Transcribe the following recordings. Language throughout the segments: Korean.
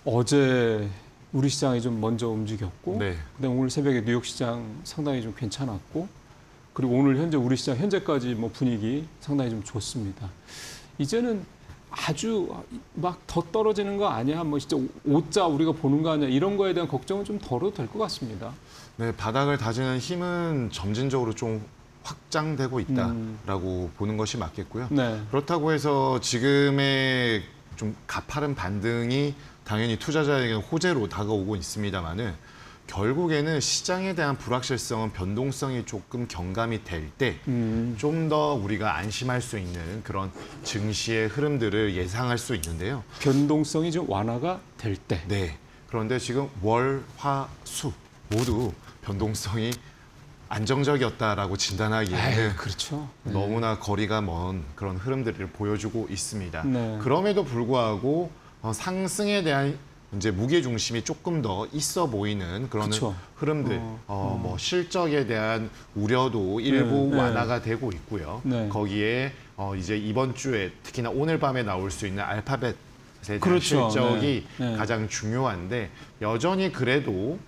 어제 우리 시장이 좀 먼저 움직였고, 네. 그다음 오늘 새벽에 뉴욕 시장 상당히 좀 괜찮았고, 그리고 오늘 현재 우리 시장 현재까지 뭐 분위기 상당히 좀 좋습니다. 이제는 아주 막 더 떨어지는 거 아니야? 뭐 진짜 오자 우리가 보는 거 아니야? 이런 거에 대한 걱정은 좀 덜어도 될 것 같습니다. 네, 바닥을 다지는 힘은 점진적으로 좀 확장되고 있다라고 보는 것이 맞겠고요. 네. 그렇다고 해서 지금의 좀 가파른 반등이 당연히 투자자에게 호재로 다가오고 있습니다만은 결국에는 시장에 대한 불확실성은 변동성이 조금 경감이 될 때 좀 더 우리가 안심할 수 있는 그런 증시의 흐름들을 예상할 수 있는데요. 변동성이 좀 완화가 될 때. 네. 그런데 지금 월, 화, 수 모두 변동성이 안정적이었다라고 진단하기에는 그렇죠. 네. 너무나 거리가 먼 그런 흐름들을 보여주고 있습니다. 네. 그럼에도 불구하고 상승에 대한 이제 무게 중심이 조금 더 있어 보이는 그런 그쵸. 흐름들, 뭐 실적에 대한 우려도 일부 네. 완화가 되고 있고요. 네. 거기에 이제 이번 주에 특히나 오늘 밤에 나올 수 있는 알파벳에 대한 그렇죠. 실적이 네. 네. 가장 중요한데 여전히 그래도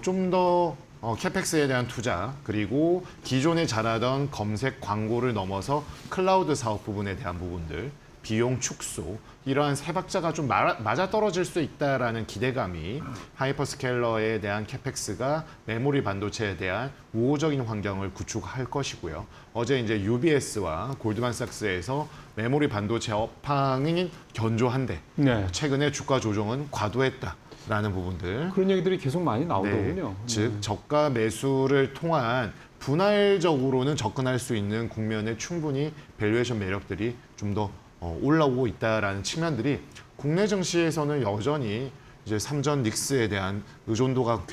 좀 더 캐펙스에 대한 투자 그리고 기존에 잘하던 검색 광고를 넘어서 클라우드 사업 부분에 대한 부분들 비용 축소 이러한 세 박자가 좀 맞아떨어질 수 있다라는 기대감이 하이퍼스케일러에 대한 캐펙스가 메모리 반도체에 대한 우호적인 환경을 구축할 것이고요. 어제 이제 UBS와 골드만삭스에서 메모리 반도체 업황이 견조한데 네. 최근에 주가 조정은 과도했다. 라는 부분들. 그런 얘기들이 계속 많이 나오더군요. 네, 즉 저가 매수를 통한 분할적으로는 접근할 수 있는 국면에 충분히 밸류에이션 매력들이 좀 더 올라오고 있다라는 측면들이 국내 증시에서는 여전히 이제 삼전 닉스에 대한 의존도가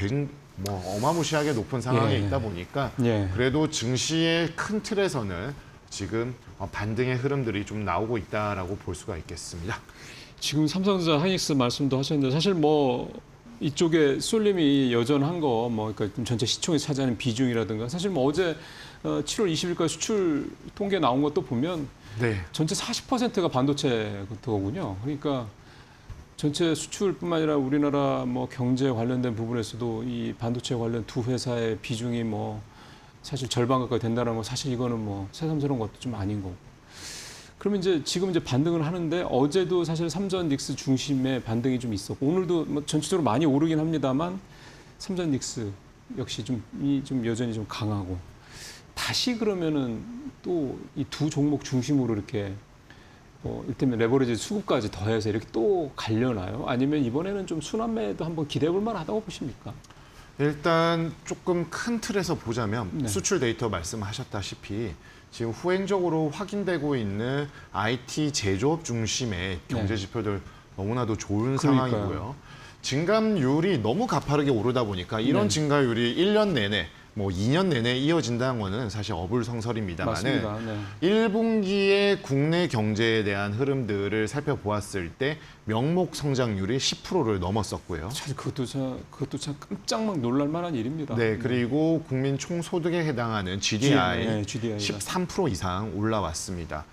어마무시하게 높은 상황에 예. 있다 보니까 예. 그래도 증시의 큰 틀에서는 지금 반등의 흐름들이 좀 나오고 있다라고 볼 수가 있겠습니다. 지금 삼성전자 하이닉스 말씀도 하셨는데 사실 뭐 이쪽에 쏠림이 여전한 거 뭐 그러니까 좀 전체 시총에 차지하는 비중이라든가 사실 뭐 어제 7월 20일까지 수출 통계 나온 것도 보면 네. 전체 40%가 반도체거든요. 그러니까 전체 수출뿐만 아니라 우리나라 뭐 경제 관련된 부분에서도 이 반도체 관련 두 회사의 비중이 뭐 사실 절반 가까이 된다는 거 사실 이거는 뭐 새삼스러운 것도 좀 아닌 거고. 그러면 이제 지금 이제 반등을 하는데 어제도 사실 삼전 닉스 중심의 반등이 좀 있었고 오늘도 뭐 전체적으로 많이 오르긴 합니다만 삼전 닉스 역시 좀 여전히 좀 강하고 다시 그러면은 또 이 두 종목 중심으로 이렇게 일테면 레버리지 수급까지 더해서 이렇게 또 가려나요? 아니면 이번에는 좀 순환매도 한번 기대해 볼 만하다고 보십니까? 일단 조금 큰 틀에서 보자면 네. 수출 데이터 말씀하셨다시피 지금 후행적으로 확인되고 있는 IT 제조업 중심의 경제 지표들 너무나도 좋은 그러니까요. 상황이고요. 증감률이 너무 가파르게 오르다 보니까 이런 네. 증가율이 1년 내내 뭐 2년 내내 이어진다는 거는 사실 어불성설입니다만은 맞습니다. 네. 1분기의 국내 경제에 대한 흐름들을 살펴보았을 때 명목 성장률이 10%를 넘었었고요. 사실 그것도 참 깜짝 놀랄 만한 일입니다. 네, 그리고 국민 총소득에 해당하는 GDI, 네, GDI 가. 13% 이상 올라왔습니다.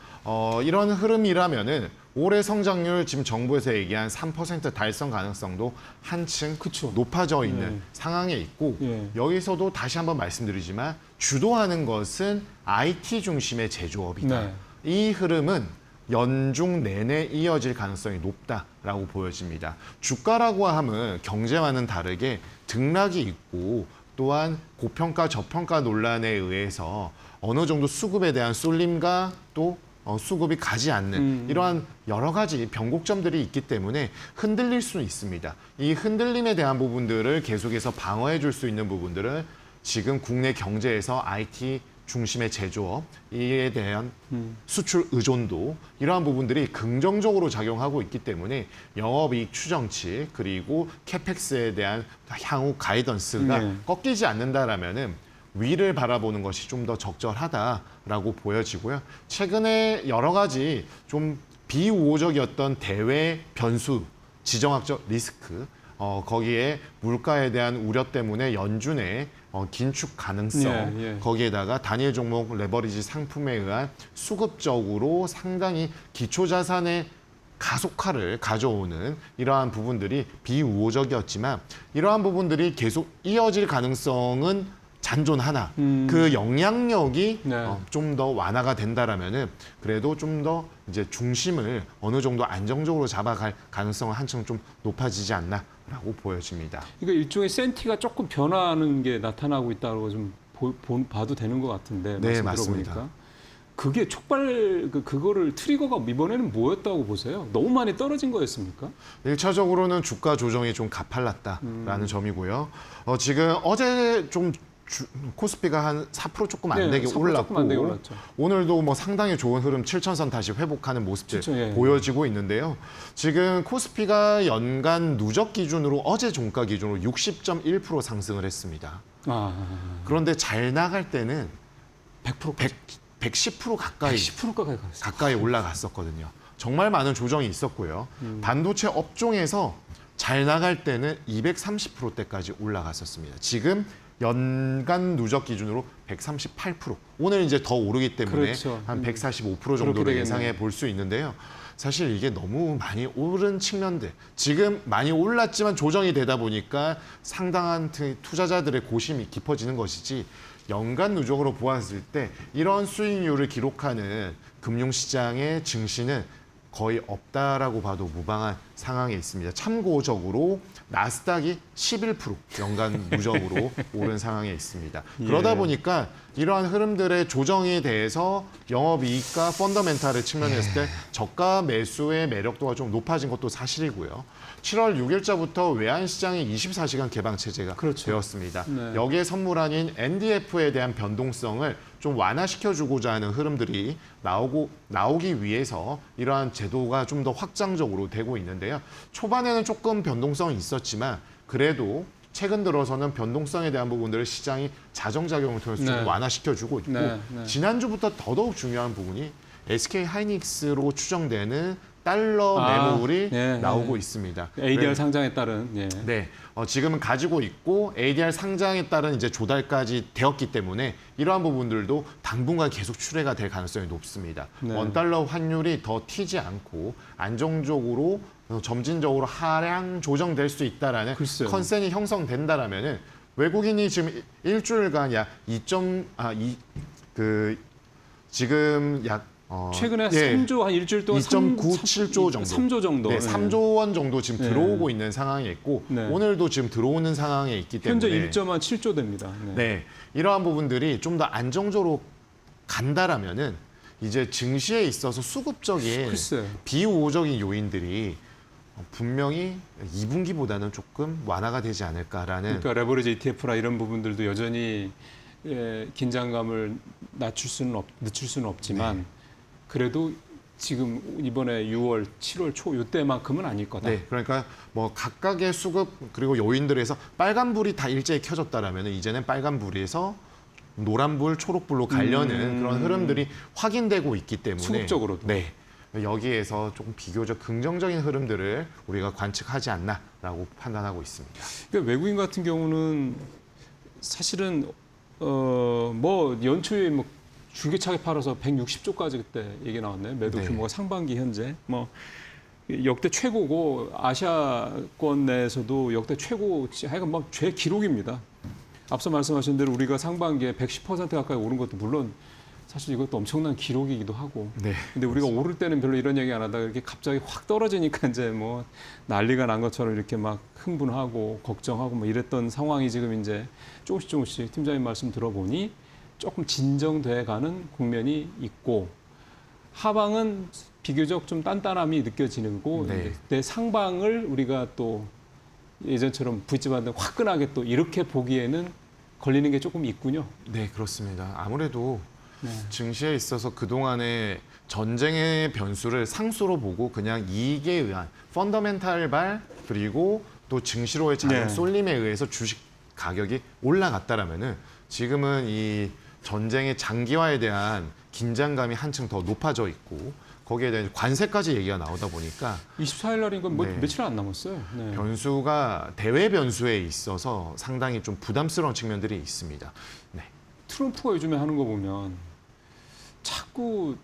이런 흐름이라면은 올해 성장률 지금 정부에서 얘기한 3% 달성 가능성도 한층 그쵸. 높아져 있는 네. 상황에 있고 예. 여기서도 다시 한번 말씀드리지만 주도하는 것은 IT 중심의 제조업이다. 네. 이 흐름은 연중 내내 이어질 가능성이 높다라고 보여집니다. 주가라고 하면 경제와는 다르게 등락이 있고 또한 고평가 저평가 논란에 의해서 어느 정도 수급에 대한 쏠림과 또 수급이 가지 않는 이러한 여러 가지 변곡점들이 있기 때문에 흔들릴 수는 있습니다. 이 흔들림에 대한 부분들을 계속해서 방어해 줄 수 있는 부분들은 지금 국내 경제에서 IT 중심의 제조업, 이에 대한 수출 의존도 이러한 부분들이 긍정적으로 작용하고 있기 때문에 영업이익 추정치 그리고 캐펙스에 대한 향후 가이던스가 네. 꺾이지 않는다라면은 위를 바라보는 것이 좀 더 적절하다라고 보여지고요. 최근에 여러 가지 좀 비우호적이었던 대외 변수, 지정학적 리스크, 거기에 물가에 대한 우려 때문에 연준의 긴축 가능성, 예, 예. 거기에다가 단일 종목 레버리지 상품에 의한 수급적으로 상당히 기초 자산의 가속화를 가져오는 이러한 부분들이 비우호적이었지만 이러한 부분들이 계속 이어질 가능성은 잔존하나 그 영향력이 네. 좀 더 완화가 된다라면은 그래도 좀 더 이제 중심을 어느 정도 안정적으로 잡아갈 가능성은 한층 좀 높아지지 않나라고 보여집니다. 그러니까 일종의 센티가 조금 변화하는 게 나타나고 있다고 좀 봐도 되는 것 같은데 네, 말씀 맞습니다. 들어보니까 그게 촉발 그거를 트리거가 이번에는 뭐였다고 보세요? 너무 많이 떨어진 거였습니까? 1차적으로는 주가 조정이 좀 가팔랐다라는 점이고요. 지금 어제 좀 코스피가 한 4% 조금 안 되게 4% 올랐고 조금 안 되게 올랐죠. 오늘도 뭐 상당히 좋은 흐름 7천선 다시 회복하는 모습들 예. 보여지고 있는데요. 지금 코스피가 연간 누적 기준으로 어제 종가 기준으로 60.1% 상승을 했습니다. 그런데 잘 나갈 때는 110% 가까이 10%가까이 가까이 올라갔었거든요. 정말 많은 조정이 있었고요. 반도체 업종에서 잘 나갈 때는 230%대까지 올라갔었습니다. 지금 연간 누적 기준으로 138%. 오늘 이제 더 오르기 때문에 그렇죠. 한 145% 그렇게 정도를 되겠네요. 예상해 볼 수 있는데요. 사실 이게 너무 많이 오른 측면들, 지금 많이 올랐지만 조정이 되다 보니까 상당한 투자자들의 고심이 깊어지는 것이지 연간 누적으로 보았을 때 이런 수익률을 기록하는 금융시장의 증시는 거의 없다라고 봐도 무방한 상황에 있습니다. 참고적으로 나스닥이 11% 연간 누적으로 오른 상황에 있습니다. 그러다 보니까 이러한 흐름들의 조정에 대해서 영업이익과 펀더멘탈의 측면에서 때 저가 매수의 매력도가 좀 높아진 것도 사실이고요. 7월 6일자부터 외환시장의 24시간 개방 체제가 그렇죠. 되었습니다. 네. 여기에 선물아닌 NDF에 대한 변동성을 좀 완화시켜주고자 하는 흐름들이 나오기 위해서 이러한 제도가 좀 더 확장적으로 되고 있는데요. 초반에는 조금 변동성이 있었지만 그래도 최근 들어서는 변동성에 대한 부분들을 시장이 자정작용을 통해서 네. 좀 완화시켜주고 있고 네. 지난주부터 더더욱 중요한 부분이 SK 하이닉스로 추정되는 달러 매물이 나오고 있습니다. ADR 상장에 따른 네, 지금은 가지고 있고 ADR 상장에 따른 이제 조달까지 되었기 때문에 이러한 부분들도 당분간 계속 출회가 될 가능성이 높습니다. 네. 원달러 환율이 더 튀지 않고 안정적으로 점진적으로 하향 조정될 수 있다라는 글쎄요. 컨센이 형성된다라면은 외국인이 지금 일주일간 약 지금 약 최근에 3조 한 일주일 동안 2.97조 정도. 3조 정도. 네, 3조 원 정도 지금 들어오고 있는 상황에 있고 네. 오늘도 지금 들어오는 상황에 있기 때문에 현재 1.7조 됩니다. 네, 이러한 부분들이 좀 더 안정적으로 간다라면은 이제 증시에 있어서 수급적인 글쎄요. 비우호적인 요인들이 분명히 2분기보다는 조금 완화가 되지 않을까라는 그러니까 레버리지 ETF라 이런 부분들도 여전히 긴장감을 늦출 수는 없지만 그래도 지금 이번에 6월, 7월 초 이때만큼은 아닐 거다. 네, 그러니까 뭐 각각의 수급 그리고 요인들에서 빨간불이 다 일제히 켜졌다라면 이제는 빨간불에서 노란불, 초록불로 가려는 그런 흐름들이 확인되고 있기 때문에 수급적으로도. 네, 여기에서 조금 비교적 긍정적인 흐름들을 우리가 관측하지 않나라고 판단하고 있습니다. 그러니까 외국인 같은 경우는 사실은 뭐 연초에 뭐 줄기차게 팔아서 160조까지 그때 얘기 나왔네요. 매도 네. 규모가 상반기 현재 뭐 역대 최고고 아시아권 내에서도 역대 최고 하여간 뭐 최기록입니다. 앞서 말씀하신 대로 우리가 상반기에 110% 가까이 오른 것도 물론 사실 이것도 엄청난 기록이기도 하고. 네. 근데 우리가 오를 때는 별로 이런 얘기 안 하다가 이렇게 갑자기 확 떨어지니까 이제 뭐 난리가 난 것처럼 이렇게 막 흥분하고 걱정하고 뭐 이랬던 상황이 지금 이제 조금씩 팀장님 말씀 들어보니 조금 진정돼 가는 국면이 있고 하방은 비교적 좀 단단함이 느껴지는고 네. 내 상방을 우리가 또 예전처럼 V자반등 화끈하게 또 이렇게 보기에는 걸리는 게 조금 있군요. 네, 그렇습니다. 아무래도 네. 증시에 있어서 그동안의 전쟁의 변수를 상수로 보고 그냥 이익에 의한 펀더멘탈발 그리고 또 증시로의 자금 네. 쏠림에 의해서 주식 가격이 올라갔다라면은 지금은 이 전쟁의 장기화에 대한 긴장감이 한층 더 높아져 있고 거기에 대한 관세까지 얘기가 나오다 보니까 24일 날인 건 뭐 네. 며칠 안 남았어요. 네. 변수가 대외 변수에 있어서 상당히 좀 부담스러운 측면들이 있습니다. 네. 트럼프가 요즘에 하는 거 보면 자꾸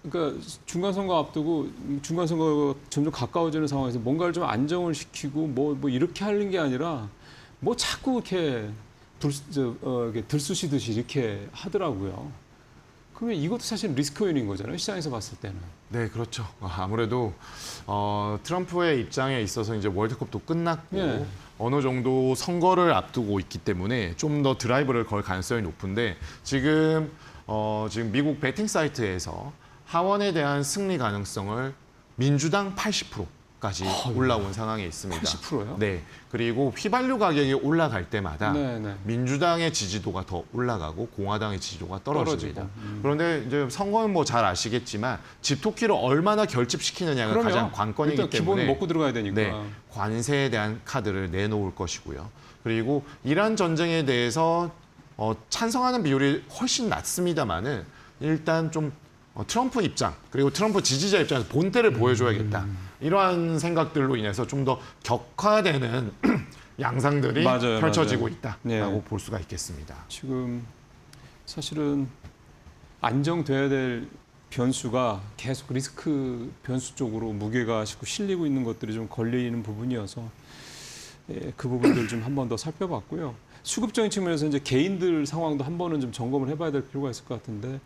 그러니까 중간 선거 앞두고 중간 선거가 점점 가까워지는 상황에서 뭔가를 좀 안정을 시키고 뭐 이렇게 하는 게 아니라 뭐 자꾸 이렇게 이렇게 들쑤시듯이 이렇게 하더라고요. 그러면 이것도 사실 리스크 요인인 거잖아요. 시장에서 봤을 때는. 네, 그렇죠. 아무래도 트럼프의 입장에 있어서 이제 월드컵도 끝났고 예. 어느 정도 선거를 앞두고 있기 때문에 좀 더 드라이브를 걸 가능성이 높은데 지금 미국 베팅 사이트에서 하원에 대한 승리 가능성을 민주당 80%까지 올라온 상황에 있습니다. 80%요? 네. 그리고 휘발유 가격이 올라갈 때마다 네. 민주당의 지지도가 더 올라가고 공화당의 지지도가 떨어집니다. 떨어지고. 그런데 이제 선거는 뭐 잘 아시겠지만 집토끼를 얼마나 결집시키느냐가 그럼요. 가장 관건이기 일단 때문에 기본 먹고 들어가야 되니까. 네, 관세에 대한 카드를 내놓을 것이고요. 그리고 이란 전쟁에 대해서 찬성하는 비율이 훨씬 낮습니다만은 일단 좀 트럼프 입장 그리고 트럼프 지지자 입장에서 본때를 보여줘야겠다. 이러한 생각들로 인해서 좀 더 격화되는 양상들이 맞아요, 펼쳐지고 맞아요. 있다라고 네. 볼 수가 있겠습니다. 지금 사실은 안정돼야 될 변수가 계속 리스크 변수 쪽으로 무게가 자꾸 실리고 있는 것들이 좀 걸리는 부분이어서 그 부분들 좀 한 번 더 살펴봤고요. 수급적인 측면에서 이제 개인들 상황도 한 번은 좀 점검을 해봐야 될 필요가 있을 것 같은데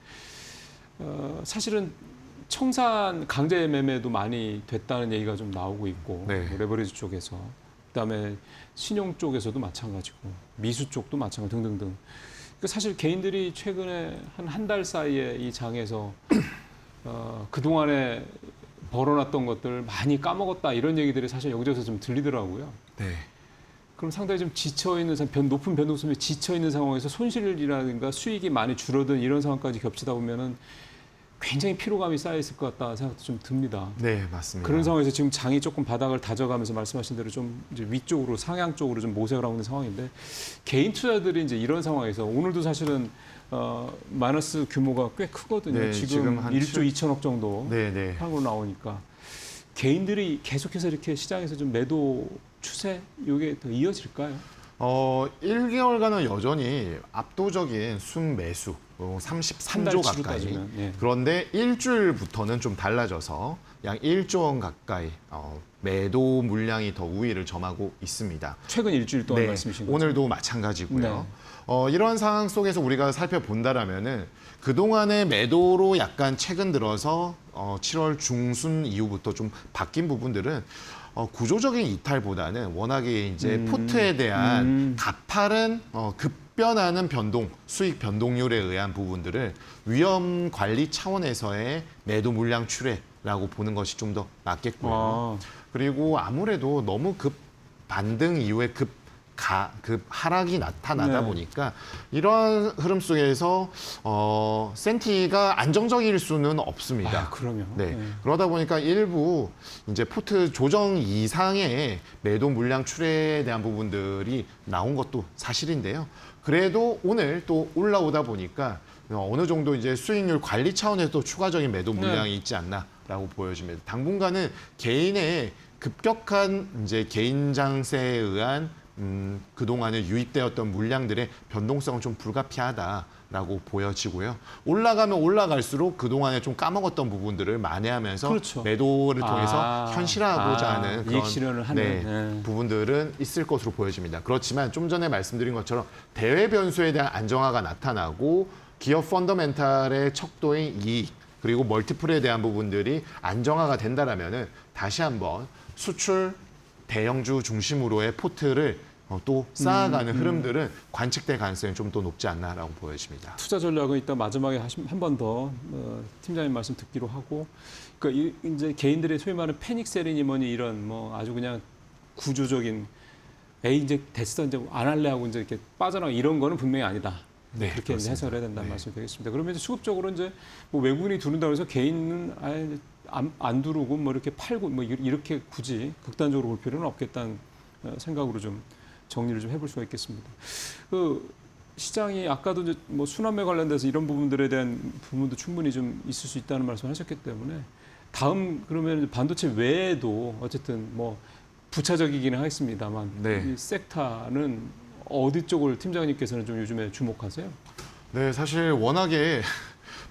사실은 청산 강제 매매도 많이 됐다는 얘기가 좀 나오고 있고 네. 뭐 레버리지 쪽에서 그다음에 신용 쪽에서도 마찬가지고 미수 쪽도 마찬가지 등등등. 그러니까 사실 개인들이 최근에 한 달 사이에 이 장에서 그 동안에 벌어놨던 것들 많이 까먹었다 이런 얘기들이 사실 여기저기서 좀 들리더라고요. 네. 그럼 상당히 좀 지쳐 있는 높은 변동성에 지쳐 있는 상황에서 손실이라든가 수익이 많이 줄어든 이런 상황까지 겹치다 보면은 굉장히 피로감이 쌓여 있을 것 같다는 생각도 좀 듭니다. 네, 맞습니다. 그런 상황에서 지금 장이 조금 바닥을 다져가면서 말씀하신 대로 좀 이제 위쪽으로 상향 쪽으로 좀 모색을 하고 있는 상황인데 개인 투자들이 이제 이런 상황에서 오늘도 사실은 마이너스 규모가 꽤 크거든요. 네, 지금 한 1조 2천억 정도 네. 한으로 나오니까 개인들이 계속해서 이렇게 시장에서 좀 매도 추세 이게 더 이어질까요? 1개월간은 여전히 압도적인 순매수 한 33조 달치로 가까이. 따지면, 예. 그런데 일주일부터는 좀 달라져서 약 1조 원 가까이 매도 물량이 더 우위를 점하고 있습니다. 최근 일주일 동안 말씀이신 거죠? 오늘도 마찬가지고요. 네. 이런 상황 속에서 우리가 살펴본다라면은 그동안의 매도로 약간 최근 들어서 7월 중순 이후부터 좀 바뀐 부분들은 구조적인 이탈보다는 워낙에 이제 포트에 대한 가파른 급변하는 변동, 수익 변동률에 의한 부분들을 위험 관리 차원에서의 매도 물량 출회라고 보는 것이 좀 더 맞겠고요. 그리고 아무래도 너무 급 반등 이후에 급 하락이 나타나다 네. 보니까 이런 흐름 속에서 센티가 안정적일 수는 없습니다. 그럼요. 네. 그러다 보니까 일부 이제 포트 조정 이상의 매도 물량 출회에 대한 부분들이 나온 것도 사실인데요. 그래도 오늘 또 올라오다 보니까 어느 정도 이제 수익률 관리 차원에서 또 추가적인 매도 물량이 있지 않나라고 보여집니다. 당분간은 개인의 급격한 이제 개인 장세에 의한 그동안에 유입되었던 물량들의 변동성은 좀 불가피하다라고 보여지고요. 올라가면 올라갈수록 그동안에 좀 까먹었던 부분들을 만회하면서 그렇죠. 매도를 통해서 현실화하고자 하는 그런 이익 실현을 하는 부분들은 있을 것으로 보여집니다. 그렇지만 좀 전에 말씀드린 것처럼 대외 변수에 대한 안정화가 나타나고 기업 펀더멘탈의 척도인 이익 그리고 멀티플에 대한 부분들이 안정화가 된다라면은 다시 한번 수출 대형주 중심으로의 포트를 또 쌓아가는 흐름들은 관측될 가능성이 좀 더 높지 않나라고 보여집니다. 투자 전략은 이따 마지막에 한 번 더 팀장님 말씀 듣기로 하고, 그러니까 이제 개인들의 소위 말하는 패닉 셀이니 뭐니 이런 뭐 아주 그냥 구조적인 에이 이제 됐어 이제 안 할래 하고 이제 이렇게 빠져나가 이런 거는 분명히 아니다. 네, 그렇게 이제 그렇습니다. 해석을 해야 된다는 네. 말씀이 되겠습니다. 그러면 이제 수급적으로 이제 뭐 외국인이 두른다고 해서 개인은 아예 안 두르고 뭐 이렇게 팔고 뭐 이렇게 굳이 극단적으로 볼 필요는 없겠다는 생각으로 좀 정리를 좀 해볼 수가 있겠습니다. 그 시장이 아까도 이제 뭐 순환매 관련돼서 이런 부분들에 대한 부분도 충분히 좀 있을 수 있다는 말씀을 하셨기 때문에 다음 그러면 반도체 외에도 어쨌든 뭐 부차적이기는 하겠습니다만 네. 이 섹터는 어디 쪽을 팀장님께서는 좀 요즘에 주목하세요? 네, 사실 워낙에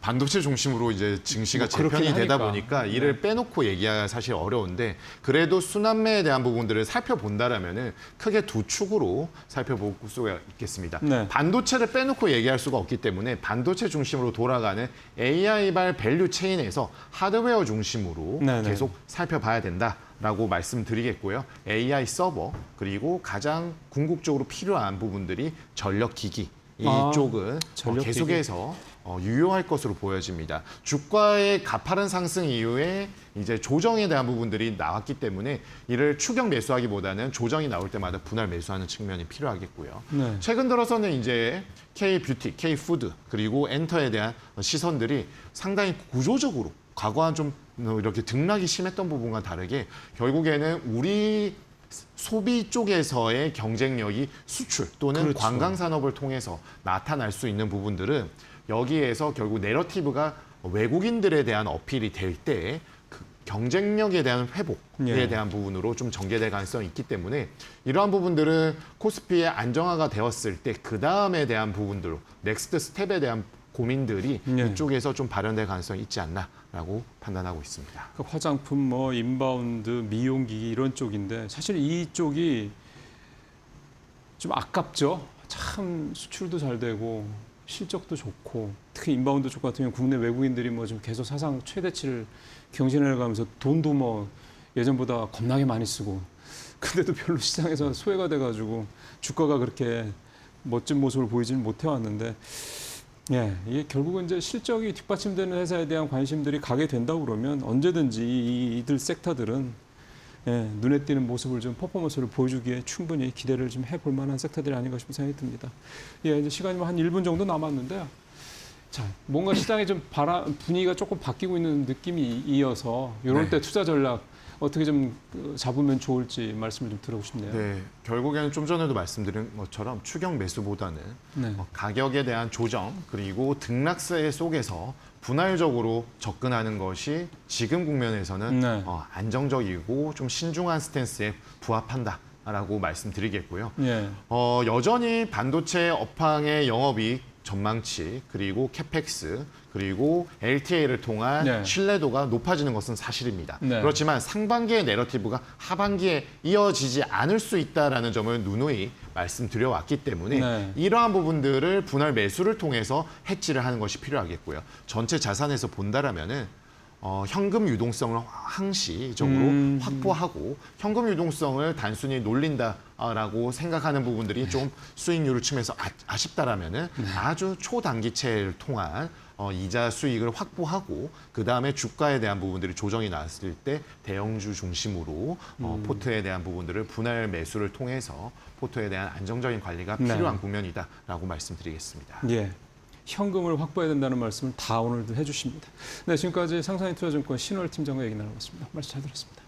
반도체 중심으로 이제 증시가 뭐 그렇긴 재편이 되다 하니까. 보니까 이를 빼놓고 얘기하기가 사실 어려운데 그래도 순환매에 대한 부분들을 살펴본다라면은 크게 두 축으로 살펴볼 수가 있겠습니다. 네. 반도체를 빼놓고 얘기할 수가 없기 때문에 반도체 중심으로 돌아가는 AI발 밸류 체인에서 하드웨어 중심으로 네네. 계속 살펴봐야 된다라고 말씀드리겠고요. AI 서버 그리고 가장 궁극적으로 필요한 부분들이 전력기기 이쪽은 전력기기. 계속해서 유효할 것으로 보여집니다. 주가의 가파른 상승 이후에 이제 조정에 대한 부분들이 나왔기 때문에 이를 추격 매수하기보다는 조정이 나올 때마다 분할 매수하는 측면이 필요하겠고요. 네. 최근 들어서는 이제 K-뷰티, K-푸드 그리고 엔터에 대한 시선들이 상당히 구조적으로 과거와 좀 이렇게 등락이 심했던 부분과 다르게 결국에는 우리 소비 쪽에서의 경쟁력이 수출 또는 그렇죠. 관광 산업을 통해서 나타날 수 있는 부분들은 여기에서 결국 내러티브가 외국인들에 대한 어필이 될 때 그 경쟁력에 대한 회복에 예. 대한 부분으로 좀 전개될 가능성이 있기 때문에 이러한 부분들은 코스피의 안정화가 되었을 때 그 다음에 대한 부분들로 넥스트 스텝에 대한 고민들이 예. 이쪽에서 좀 발현될 가능성이 있지 않나라고 판단하고 있습니다. 그 화장품, 뭐 인바운드, 미용기기 이런 쪽인데 사실 이쪽이 좀 아깝죠. 참 수출도 잘 되고 실적도 좋고 특히 인바운드 쪽 같은 경우 국내 외국인들이 뭐 좀 계속 사상 최대치를 경신해가면서 돈도 뭐 예전보다 겁나게 많이 쓰고 근데도 별로 시장에서 소외가 돼가지고 주가가 그렇게 멋진 모습을 보이지는 못해 왔는데 예, 이게 결국은 이제 실적이 뒷받침되는 회사에 대한 관심들이 가게 된다고 그러면 언제든지 이들 섹터들은 예, 눈에 띄는 모습을 좀 퍼포먼스를 보여주기에 충분히 기대를 좀 해볼 만한 섹터들이 아닌가 싶은 생각이 듭니다. 예, 이제 시간이 한 1분 정도 남았는데요. 자, 뭔가 시장에 좀 분위기가 조금 바뀌고 있는 느낌이 이어서 이럴 네. 때 투자 전략 어떻게 좀 잡으면 좋을지 말씀을 좀 드리고 싶네요. 네, 결국에는 좀 전에도 말씀드린 것처럼 추격 매수보다는 네. 가격에 대한 조정 그리고 등락세 속에서 분할적으로 접근하는 것이 지금 국면에서는 네. 안정적이고 좀 신중한 스탠스에 부합한다라고 말씀드리겠고요. 예. 여전히 반도체 업황의 영업이익 전망치 그리고 캐펙스 그리고 LTA를 통한 네. 신뢰도가 높아지는 것은 사실입니다. 네. 그렇지만 상반기의 내러티브가 하반기에 이어지지 않을 수 있다라는 점을 누누이 말씀드려왔기 때문에 네. 이러한 부분들을 분할 매수를 통해서 해지를 하는 것이 필요하겠고요. 전체 자산에서 본다라면은 현금 유동성을 항시적으로 확보하고 현금 유동성을 단순히 놀린다라고 생각하는 부분들이 좀 수익률을 치면서 아쉽다라면은 아주 초단기채를 통한 이자 수익을 확보하고 그 다음에 주가에 대한 부분들이 조정이 나왔을 때 대형주 중심으로 포트에 대한 부분들을 분할 매수를 통해서 포트에 대한 안정적인 관리가 네. 필요한 국면이다라고 말씀드리겠습니다. 예. 현금을 확보해야 된다는 말씀을 다 오늘도 해주십니다. 네, 지금까지 상산인투자증권 신월 팀장과 얘기 나눠봤습니다. 말씀 잘 들었습니다.